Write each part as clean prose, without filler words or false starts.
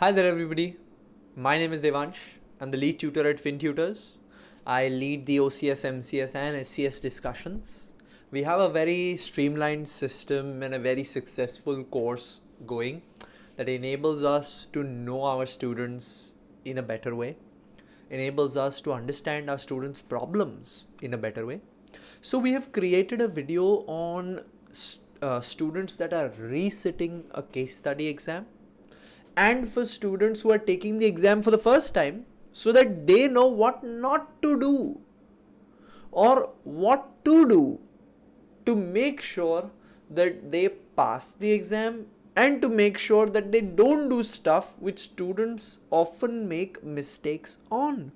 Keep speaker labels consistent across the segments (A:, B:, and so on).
A: Hi there everybody, my name is Devansh. I'm the lead tutor at FinTutors. I lead the OCS, MCS and SCS discussions. We have a very streamlined system and a very successful course going that enables us to know our students in a better way, enables us to understand our students' problems in a better way. So we have created a video on students that are resitting a case study exam, and for students who are taking the exam for the first time, so that they know what not to do or what to do to make sure that they pass the exam, and to make sure that they don't do stuff which students often make mistakes on.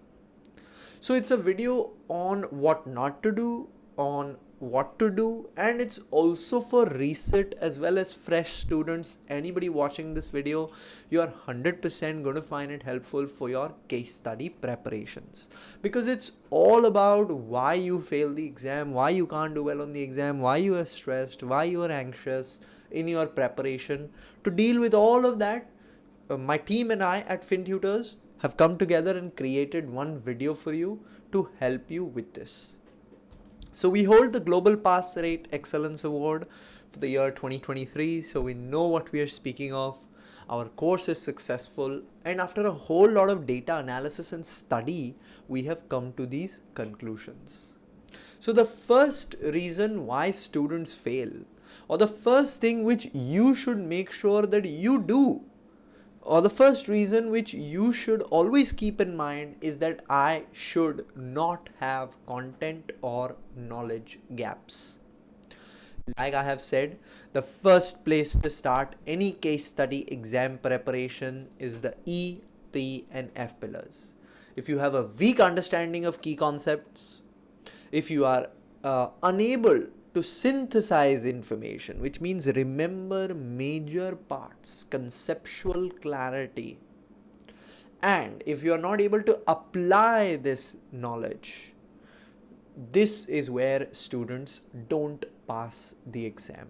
A: So it's a video on what not to do, on what to do, and it's also for resit as well as fresh students. Anybody watching this video, you are 100% going to find it helpful for your case study preparations, because it's all about why you fail the exam, why you can't do well on the exam, why you are stressed, why you are anxious in your preparation. To deal with all of that, my team and I at FinTutors have come together and created one video for you to help you with this. So we hold the Global Pass Rate Excellence Award for the year 2023, so we know what we are speaking of. Our course is successful, and after a whole lot of data analysis and study, we have come to these conclusions. So the first reason why students fail, or the first thing which you should make sure that you do, or the first reason which you should always keep in mind, is that I should not have content or knowledge gaps. Like I have said, the first place to start any case study exam preparation is the E, P and F pillars. If you have a weak understanding of key concepts, if you are unable to synthesize information, which means remember major parts, conceptual clarity, and if you are not able to apply this knowledge, this is where students don't pass the exam.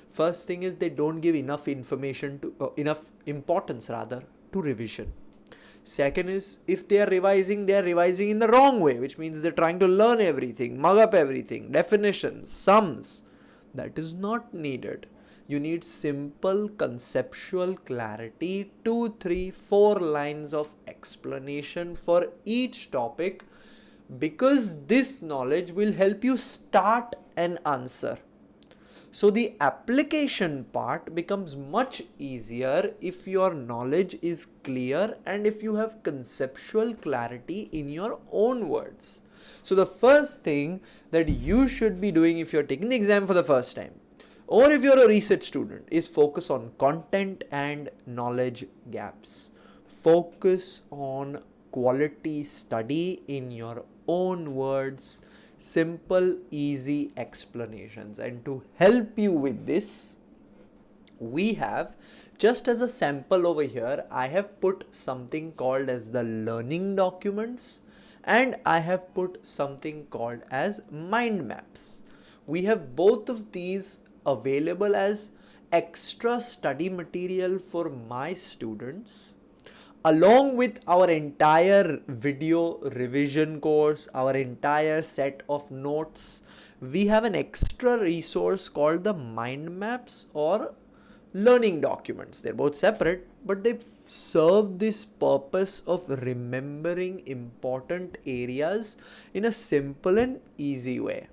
A: First thing is, they don't give enough information to enough importance rather to revision. Second is, if they are revising in the wrong way, which means they're trying to learn everything, mug up everything, definitions, sums. That is not needed. You need simple conceptual clarity, 2, 3, 4 lines of explanation for each topic, because this knowledge will help you start an answer. So the application part becomes much easier if your knowledge is clear and if you have conceptual clarity in your own words. So the first thing that you should be doing if you're taking the exam for the first time, or if you're a research student, is focus on content and knowledge gaps. Focus on quality study in your own words, simple, easy explanations. And to help you with this, we have, just as a sample over here, I have put something called as the learning documents, and I have put something called as mind maps. We have both of these available as extra study material for my students, along with our entire video revision course, our entire set of notes. We have an extra resource called the mind maps or learning documents. They're both separate, but they serve this purpose of remembering important areas in a simple and easy way.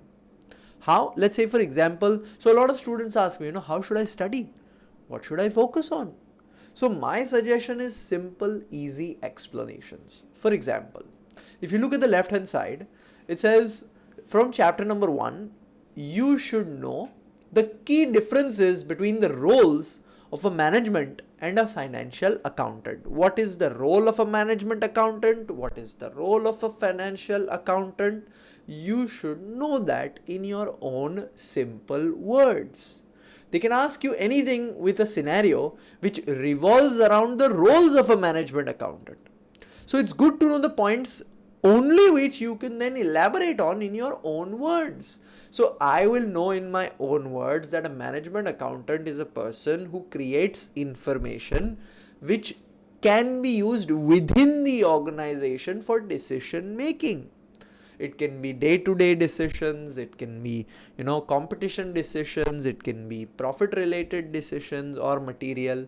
A: How? Let's say, for example, so a lot of students ask me, how should I study? What should I focus on? So my suggestion is simple, easy explanations. For example, if you look at the left hand side, it says from chapter number 1, you should know the key differences between the roles of a management and a financial accountant. What is the role of a management accountant? What is the role of a financial accountant? You should know that in your own simple words. They can ask you anything with a scenario which revolves around the roles of a management accountant. So it's good to know the points only which you can then elaborate on in your own words. So I will know in my own words that a management accountant is a person who creates information which can be used within the organization for decision making. It can be day-to-day decisions, it can be, competition decisions, it can be profit-related decisions or material.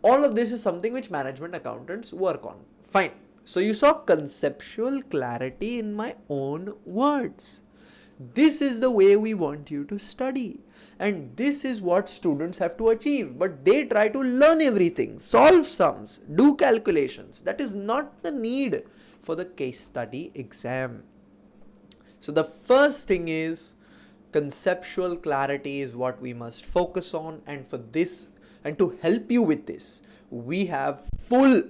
A: All of this is something which management accountants work on. Fine. So you saw conceptual clarity in my own words. This is the way we want you to study. And this is what students have to achieve. But they try to learn everything, solve sums, do calculations. That is not the need for the case study exam. So the first thing is conceptual clarity is what we must focus on, and for this and to help you with this, we have full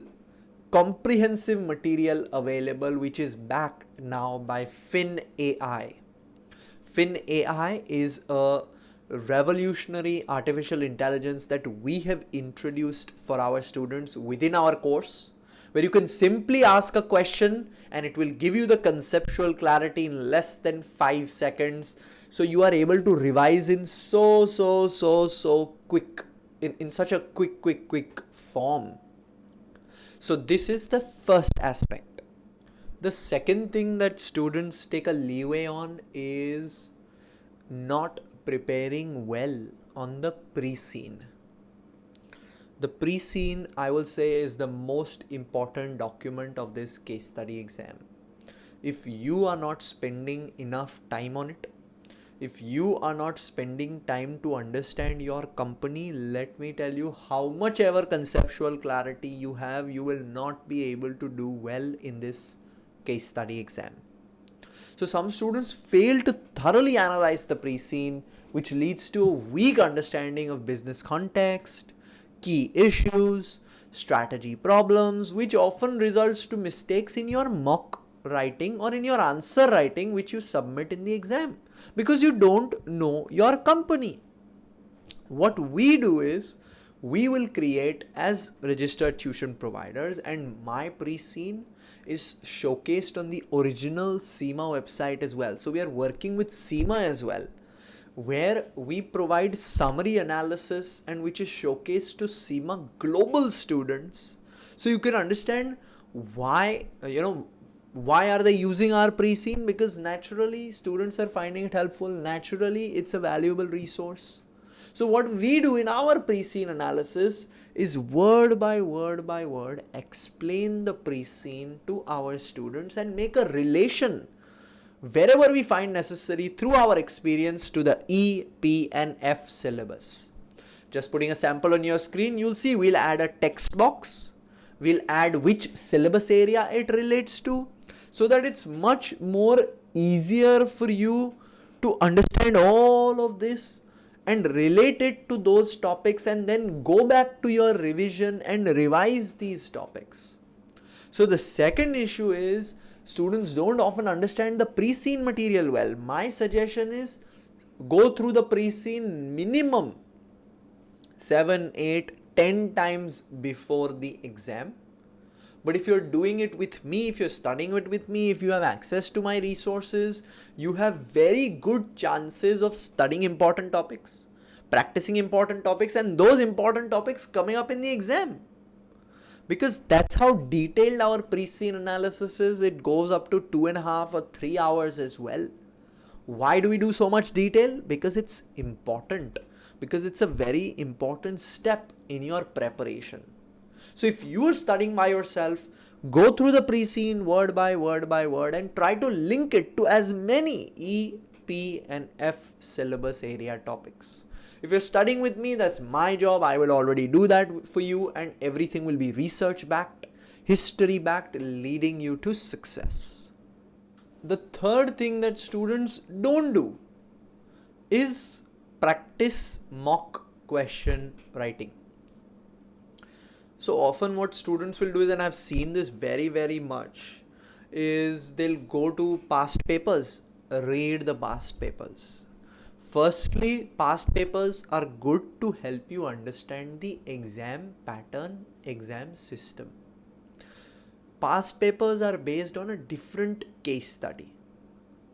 A: comprehensive material available which is backed now by FinAI. FinAI is a revolutionary artificial intelligence that we have introduced for our students within our course, where you can simply ask a question and it will give you the conceptual clarity in less than 5 seconds. So you are able to revise in so quick, in such a quick form. So this is the first aspect. The second thing that students take a leeway on is not preparing well on the pre-scene. The pre-scene, I will say, is the most important document of this case study exam. If you are not spending enough time on it, if you are not spending time to understand your company, let me tell you, how much ever conceptual clarity you have, you will not be able to do well in this case study exam. So some students fail to thoroughly analyze the pre-scene, which leads to a weak understanding of business context, key issues, strategy problems, which often results to mistakes in your mock writing or in your answer writing which you submit in the exam, because you don't know your company. What we do is, we will create as registered tuition providers, and my pre-scene is showcased on the original CIMA website as well. So we are working with CIMA as well, where we provide summary analysis and which is showcased to CIMA global students. So you can understand why, why are they using our pre-scene? Because naturally students are finding it helpful. Naturally it's a valuable resource. So what we do in our pre-scene analysis is word by word explain the pre-scene to our students and make a relation wherever we find necessary through our experience to the E, P and F syllabus. Just putting a sample on your screen, you'll see we'll add a text box. We'll add which syllabus area it relates to, so that it's much more easier for you to understand all of this and relate it to those topics, and then go back to your revision and revise these topics. So the second issue is, students don't often understand the pre-scene material well. My suggestion is, go through the pre-scene minimum 7, 8, 10 times before the exam. But if you're doing it with me, if you're studying it with me, if you have access to my resources, you have very good chances of studying important topics, practicing important topics, and those important topics coming up in the exam. Because that's how detailed our pre-scene analysis is. It goes up to 2.5 or 3 hours as well. Why do we do so much detail? Because it's important. Because it's a very important step in your preparation. So if you're studying by yourself, go through the pre-scene word by word and try to link it to as many E, P and F syllabus area topics. If you're studying with me, that's my job. I will already do that for you, and everything will be research backed, history backed, leading you to success. The third thing that students don't do is practice mock question writing. So often what students will do is, and I've seen this very much, is they'll go to past papers, read the past papers. Firstly, past papers are good to help you understand the exam pattern, exam system. Past papers are based on a different case study.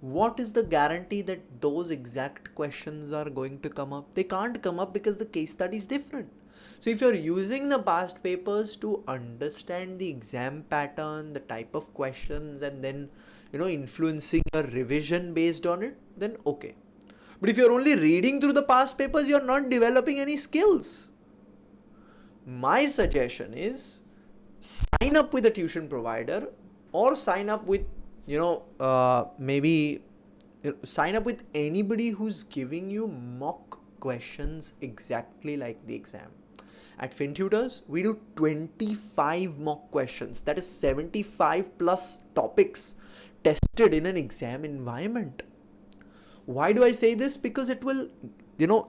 A: What is the guarantee that those exact questions are going to come up? They can't come up because the case study is different. So if you're using the past papers to understand the exam pattern, the type of questions, and then influencing your revision based on it, then okay. But if you're only reading through the past papers, you're not developing any skills. My suggestion is sign up with a tuition provider, or sign up with maybe sign up with anybody who's giving you mock questions exactly like the exam. At FinTutors, we do 25 mock questions. That is 75 plus topics tested in an exam environment. Why do I say this? Because it will,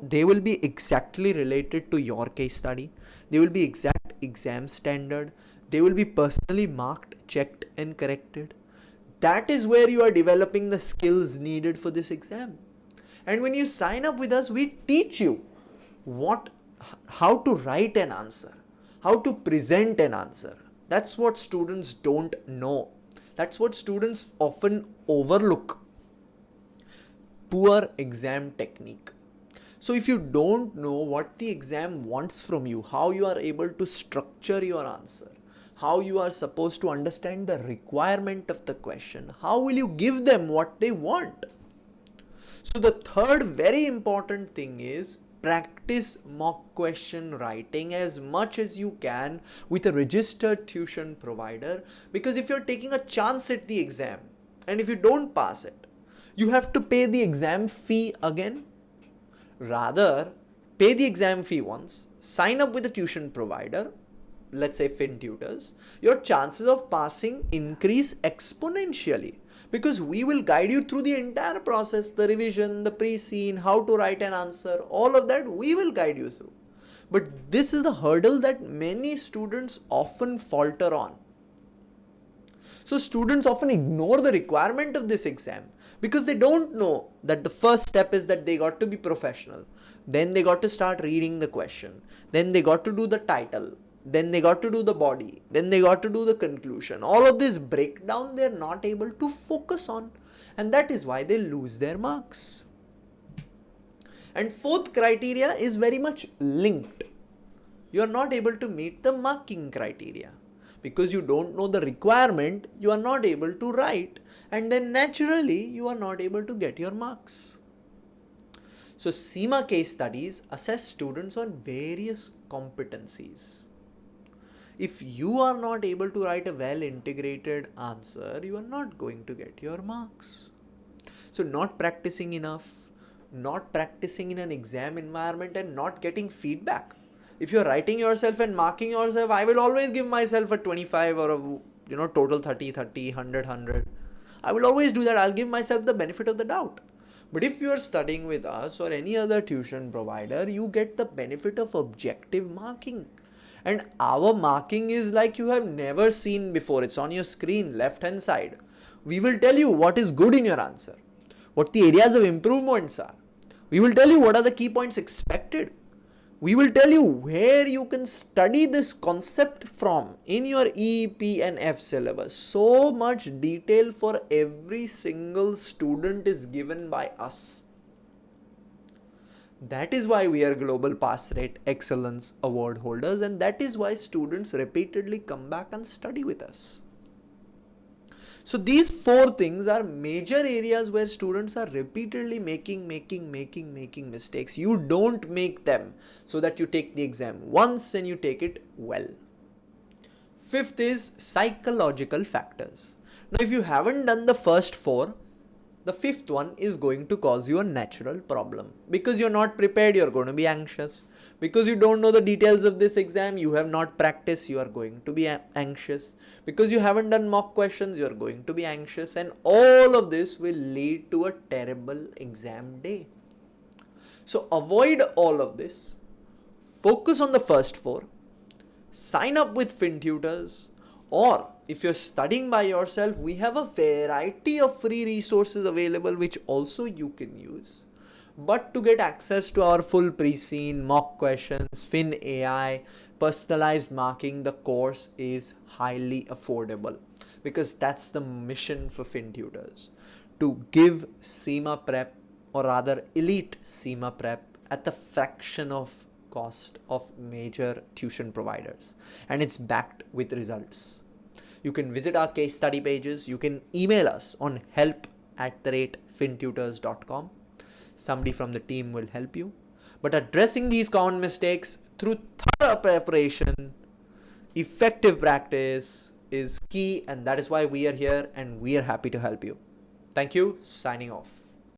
A: they will be exactly related to your case study. They will be exact exam standard. They will be personally marked, checked, and corrected. That is where you are developing the skills needed for this exam. And when you sign up with us, we teach you how to write an answer, how to present an answer. That's what students don't know. That's what students often overlook. Poor exam technique. So if you don't know what the exam wants from you, how you are able to structure your answer, how you are supposed to understand the requirement of the question, how will you give them what they want? So the third very important thing is practice mock question writing as much as you can with a registered tuition provider, because if you're taking a chance at the exam and if you don't pass it, you have to pay the exam fee again. Rather, pay the exam fee once, sign up with a tuition provider, let's say FinTutors, your chances of passing increase exponentially, because we will guide you through the entire process, the revision, the pre-scene, how to write an answer, all of that we will guide you through. But this is the hurdle that many students often falter on. So students often ignore the requirement of this exam because they don't know that the first step is that they got to be professional. Then they got to start reading the question. Then they got to do the title. Then they got to do the body. Then they got to do the conclusion. All of this breakdown they're not able to focus on. And that is why they lose their marks. And fourth criteria is very much linked. You are not able to meet the marking criteria. Because you don't know the requirement, you are not able to write, and then naturally you are not able to get your marks. So CIMA case studies assess students on various competencies. If you are not able to write a well integrated answer, you are not going to get your marks. So not practicing enough, not practicing in an exam environment, and not getting feedback. If you're writing yourself and marking yourself, I will always give myself a 25 or a total 30, 30, 100, 100. I will always do that. I'll give myself the benefit of the doubt. But if you are studying with us or any other tuition provider, you get the benefit of objective marking. And our marking is like you have never seen before. It's on your screen, left hand side. We will tell you what is good in your answer, what the areas of improvements are. We will tell you what are the key points expected. We will tell you where you can study this concept from in your E, P and F syllabus. So much detail for every single student is given by us. That is why we are Global Pass Rate Excellence Award holders, and that is why students repeatedly come back and study with us. So these four things are major areas where students are repeatedly making mistakes. You don't make them so that you take the exam once and you take it well. Fifth is psychological factors. Now, if you haven't done the first four, the fifth one is going to cause you a natural problem. Because you're not prepared, you're going to be anxious. Because you don't know the details of this exam, you have not practiced, you are going to be anxious. Because you haven't done mock questions, you are going to be anxious. And all of this will lead to a terrible exam day. So avoid all of this. Focus on the first four. Sign up with FinTutors. Or if you're studying by yourself, we have a variety of free resources available which also you can use. But to get access to our full pre-scene, mock questions, Fin AI, personalized marking, the course is highly affordable. Because that's the mission for FinTutors. To give CIMA prep, or rather elite CIMA prep, at the fraction of cost of major tuition providers, and it's backed with results. You can visit our case study pages. You can email us on help@fintutors.com. Somebody from the team will help you. But addressing these common mistakes through thorough preparation, effective practice is key, and that is why we are here and we are happy to help you. Thank you. Signing off.